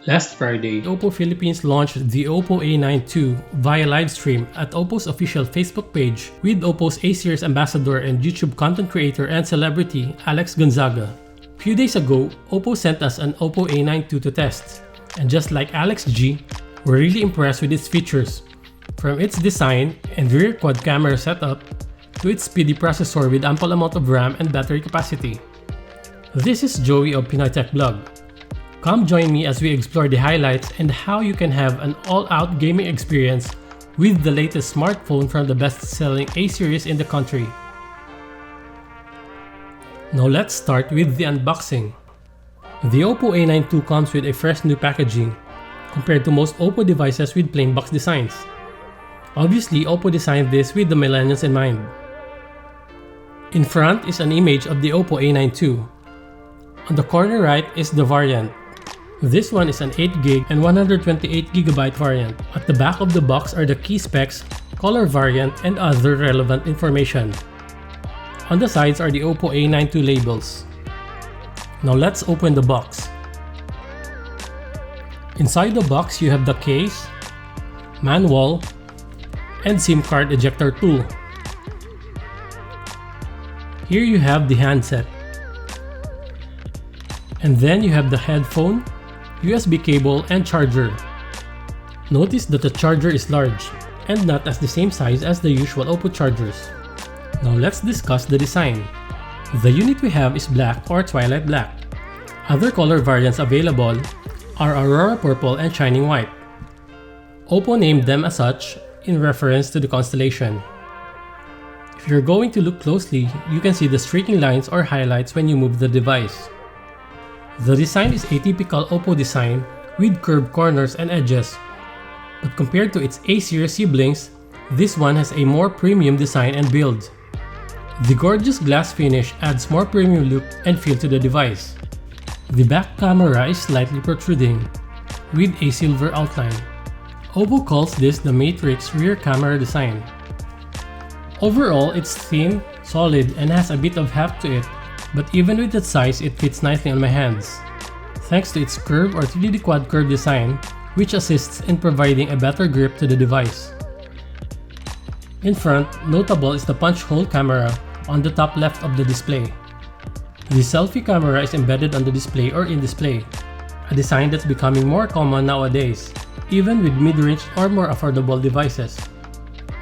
Last Friday, OPPO Philippines launched the OPPO A92 via livestream at OPPO's official Facebook page with OPPO's A-series ambassador and YouTube content creator and celebrity Alex Gonzaga. Few days ago, OPPO sent us an OPPO A92 to test, and just like Alex G, we're really impressed with its features. From its design and rear quad camera setup to its speedy processor with ample amount of RAM and battery capacity. This is Joey of Pinoy Tech Blog. Come join me as we explore the highlights and how you can have an all-out gaming experience with the latest smartphone from the best-selling A-series in the country. Now let's start with the unboxing. The OPPO A92 comes with a fresh new packaging compared to most OPPO devices with plain box designs. Obviously, OPPO designed this with the millennials in mind. In front is an image of the OPPO A92. On the corner right is the variant. This one is an 8GB and 128GB variant. At the back of the box are the key specs, color variant, and other relevant information. On the sides are the OPPO A92 labels. Now let's open the box. Inside the box you have the case, manual, and SIM card ejector tool. Here you have the handset. And then you have the headphone, USB cable, and charger. Notice that the charger is large and not as the same size as the usual OPPO chargers. Now let's discuss the design. The unit we have is black or twilight black. Other color variants available are Aurora Purple and Shining White. OPPO named them as such in reference to the constellation. If you're going to look closely, you can see the streaking lines or highlights when you move the device. The design is a typical OPPO design with curved corners and edges, but compared to its A-series siblings, this one has a more premium design and build. The gorgeous glass finish adds more premium look and feel to the device. The back camera is slightly protruding, with a silver outline. OPPO calls this the Matrix rear camera design. Overall, it's thin, solid, and has a bit of heft to it, but even with that size, it fits nicely on my hands, thanks to its curve or 3D quad curve design, which assists in providing a better grip to the device. In front, notable is the punch hole camera on the top left of the display. The selfie camera is embedded on the display or in display, a design that's becoming more common nowadays, even with mid-range or more affordable devices.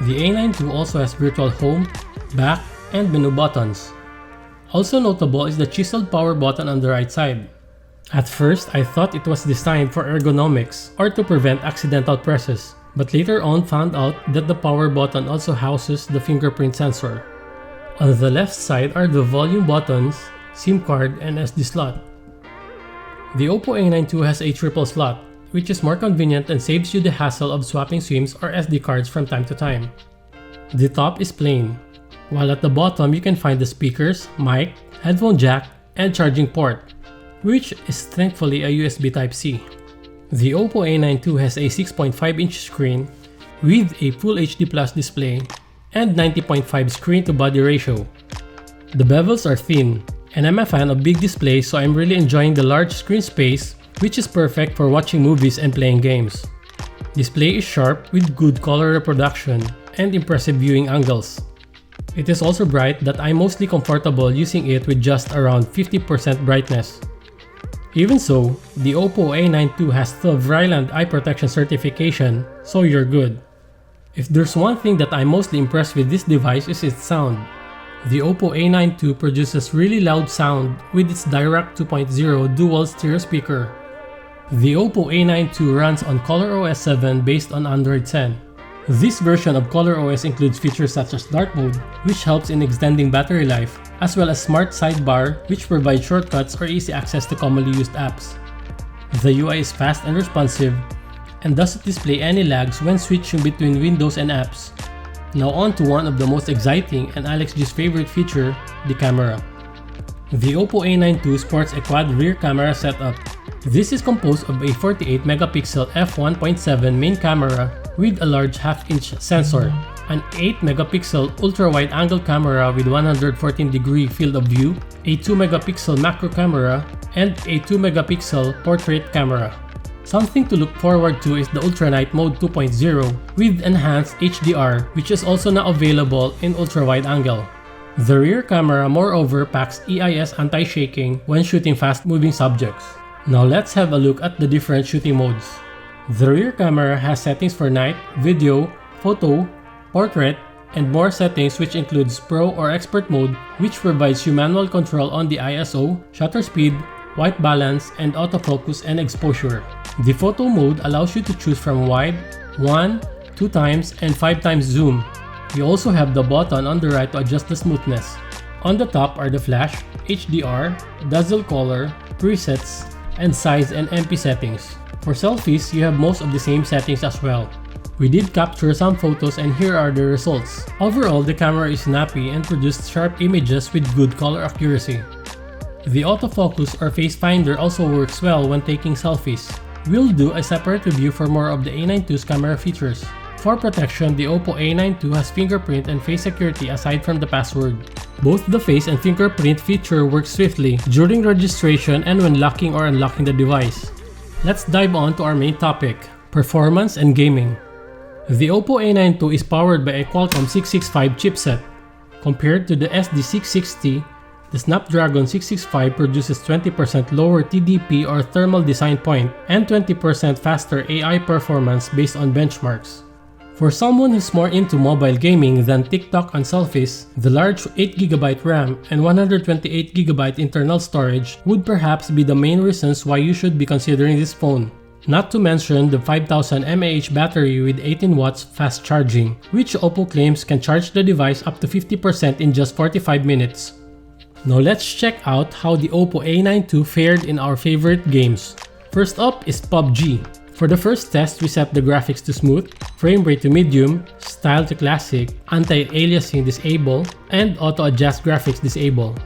The A92 also has virtual home, back, and menu buttons. Also notable is the chiseled power button on the right side. At first, I thought it was designed for ergonomics or to prevent accidental presses, but later on found out that the power button also houses the fingerprint sensor. On the left side are the volume buttons, SIM card, and SD slot. The OPPO A92 has a triple slot, which is more convenient and saves you the hassle of swapping SIMs or SD cards from time to time. The top is plain, while at the bottom you can find the speakers, mic, headphone jack, and charging port, which is thankfully a USB Type-C. The OPPO A92 has a 6.5-inch screen with a Full HD Plus display and 90.5 screen-to-body ratio. The bezels are thin, and I'm a fan of big displays, so I'm really enjoying the large screen space, which is perfect for watching movies and playing games. Display is sharp with good color reproduction and impressive viewing angles. It is also bright that I'm mostly comfortable using it with just around 50% brightness. Even so, the OPPO A92 has the Vryland Eye Protection certification, so you're good. If there's one thing that I'm mostly impressed with this device is its sound. The OPPO A92 produces really loud sound with its Dirac 2.0 dual stereo speaker. The OPPO A92 runs on ColorOS 7 based on Android 10. This version of ColorOS includes features such as dark mode, which helps in extending battery life, as well as smart sidebar, which provides shortcuts or easy access to commonly used apps. The UI is fast and responsive, and doesn't display any lags when switching between windows and apps. Now on to one of the most exciting and Alex G's favorite feature, the camera. The OPPO A92 sports a quad rear camera setup. This is composed of a 48-megapixel f1.7 main camera with a large half-inch sensor, an 8-megapixel ultra-wide-angle camera with 114-degree field of view, a 2-megapixel macro camera, and a 2-megapixel portrait camera. Something to look forward to is the Ultra Night Mode 2.0 with enhanced HDR, which is also now available in ultra-wide angle. The rear camera moreover packs EIS anti-shaking when shooting fast-moving subjects. Now let's have a look at the different shooting modes. The rear camera has settings for night, video, photo, portrait, and more settings, which includes Pro or Expert mode, which provides you manual control on the ISO, shutter speed, white balance, and autofocus and exposure. The photo mode allows you to choose from wide, 1, 2 times, and 5 times zoom. You also have the button on the right to adjust the smoothness. On the top are the flash, HDR, dazzle color, presets, and size and MP settings. For selfies, you have most of the same settings as well. We did capture some photos and here are the results. Overall, the camera is snappy and produced sharp images with good color accuracy. The autofocus or face finder also works well when taking selfies. We'll do a separate review for more of the A92's camera features. For protection, the OPPO A92 has fingerprint and face security aside from the password. Both the face and fingerprint feature work swiftly during registration and when locking or unlocking the device. Let's dive on to our main topic, performance and gaming. The OPPO A92 is powered by a Qualcomm 665 chipset. Compared to the SD660, the Snapdragon 665 produces 20% lower TDP or thermal design point and 20% faster AI performance based on benchmarks. For someone who's more into mobile gaming than TikTok and selfies, the large 8GB RAM and 128GB internal storage would perhaps be the main reasons why you should be considering this phone. Not to mention the 5000 mAh battery with 18 watts fast charging, which OPPO claims can charge the device up to 50% in just 45 minutes. Now let's check out how the OPPO A92 fared in our favorite games. First up is PUBG. For the first test, we set the graphics to smooth, frame rate to medium, style to classic, anti-aliasing disable, and auto-adjust graphics disable.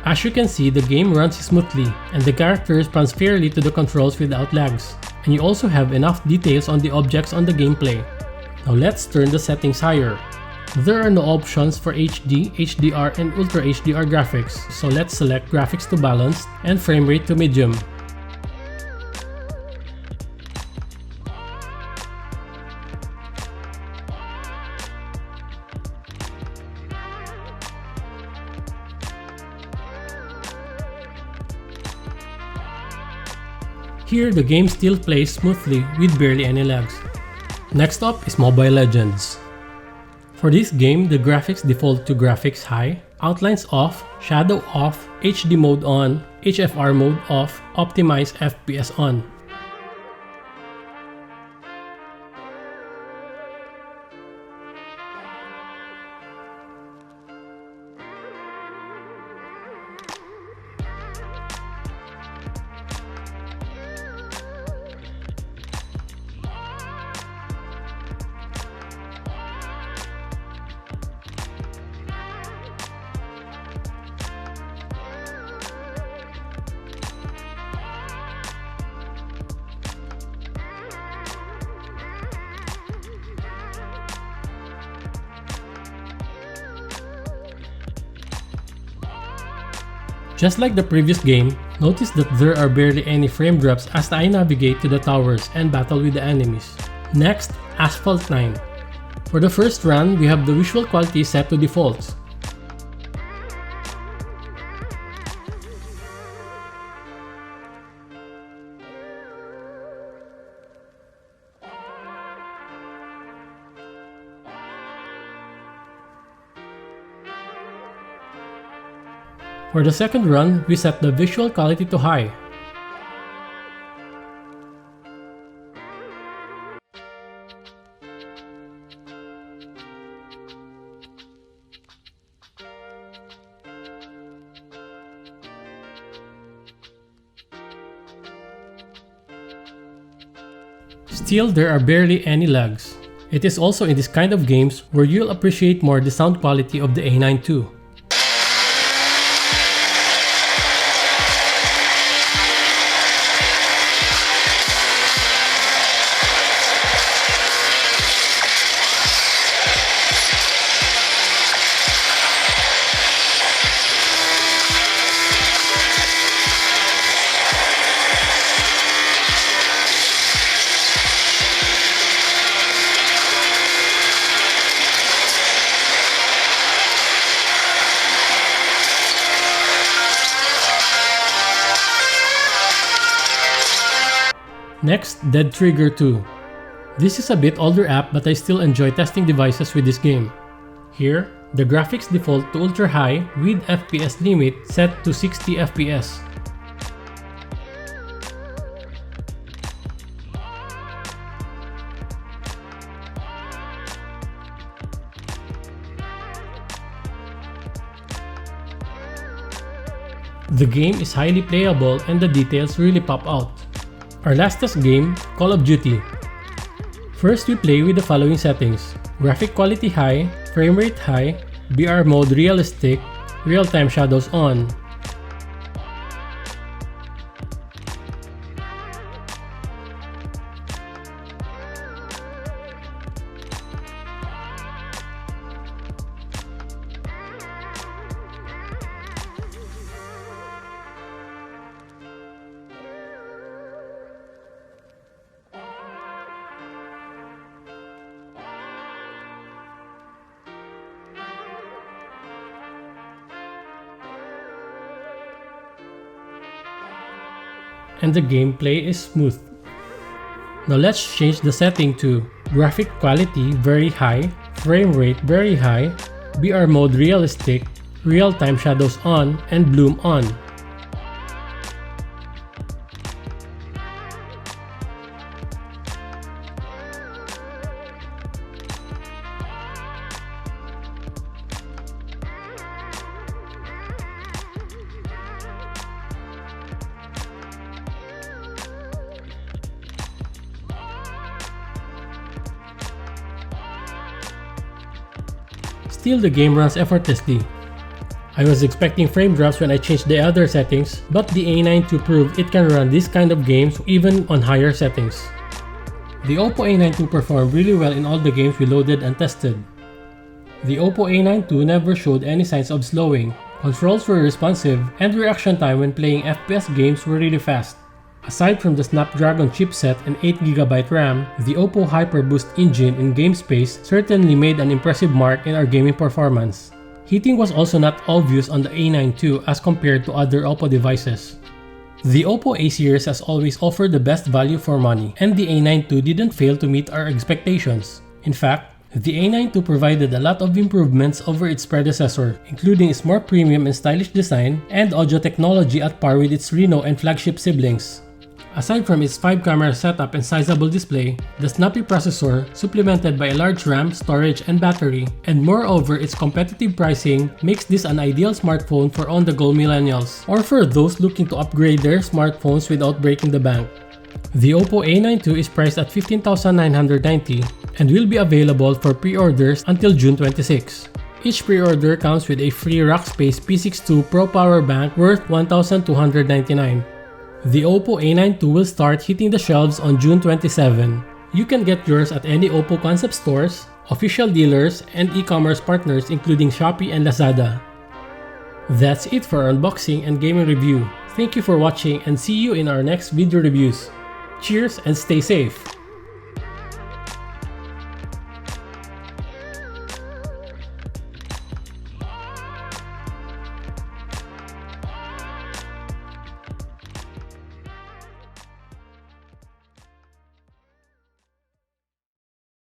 As you can see, the game runs smoothly and the character responds fairly to the controls without lags. And you also have enough details on the objects on the gameplay. Now let's turn the settings higher. There are no options for HD, HDR, and Ultra HDR graphics, so let's select graphics to balanced and frame rate to medium. Here, the game still plays smoothly with barely any lags. Next up is Mobile Legends. For this game, the graphics default to graphics high, outlines off, shadow off, HD mode on, HFR mode off, optimize FPS on. Just like the previous game, notice that there are barely any frame drops as I navigate to the towers and battle with the enemies. Next, Asphalt 9. For the first run, we have the visual quality set to default. For the second run, we set the visual quality to high. Still, there are barely any lags. It is also in this kind of games where you'll appreciate more the sound quality of the A92. Next, Dead Trigger 2. This is a bit older app, but I still enjoy testing devices with this game. Here, the graphics default to ultra high with FPS limit set to 60 FPS. The game is highly playable and the details really pop out. Our last test game, Call of Duty. First, we play with the following settings: graphic quality high, frame rate high, BR mode realistic, real-time shadows on. And the gameplay is smooth. Now let's change the setting to graphic quality very high, frame rate very high, BR mode realistic, real-time shadows on, and bloom on. Still, the game runs effortlessly. I was expecting frame drops when I changed the other settings, but the A92 proved it can run this kind of games even on higher settings. The OPPO A92 performed really well in all the games we loaded and tested. The OPPO A92 never showed any signs of slowing, controls were responsive, and reaction time when playing FPS games were really fast. Aside from the Snapdragon chipset and 8GB RAM, the OPPO HyperBoost engine in game space certainly made an impressive mark in our gaming performance. Heating was also not obvious on the A92 as compared to other OPPO devices. The OPPO A series has always offered the best value for money, and the A92 didn't fail to meet our expectations. In fact, the A92 provided a lot of improvements over its predecessor, including its more premium and stylish design and audio technology at par with its Reno and flagship siblings. Aside from its 5-camera setup and sizable display, the snappy processor, supplemented by a large RAM, storage, and battery, and moreover its competitive pricing, makes this an ideal smartphone for on-the-go millennials, or for those looking to upgrade their smartphones without breaking the bank. The OPPO A92 is priced at $15,990 and will be available for pre-orders until June 26. Each pre-order comes with a free Rockspace P62 Pro power bank worth $1,299. The OPPO A92 will start hitting the shelves on June 27. You can get yours at any OPPO concept stores, official dealers, and e-commerce partners including Shopee and Lazada. That's it for our unboxing and gaming review. Thank you for watching and see you in our next video reviews. Cheers and stay safe!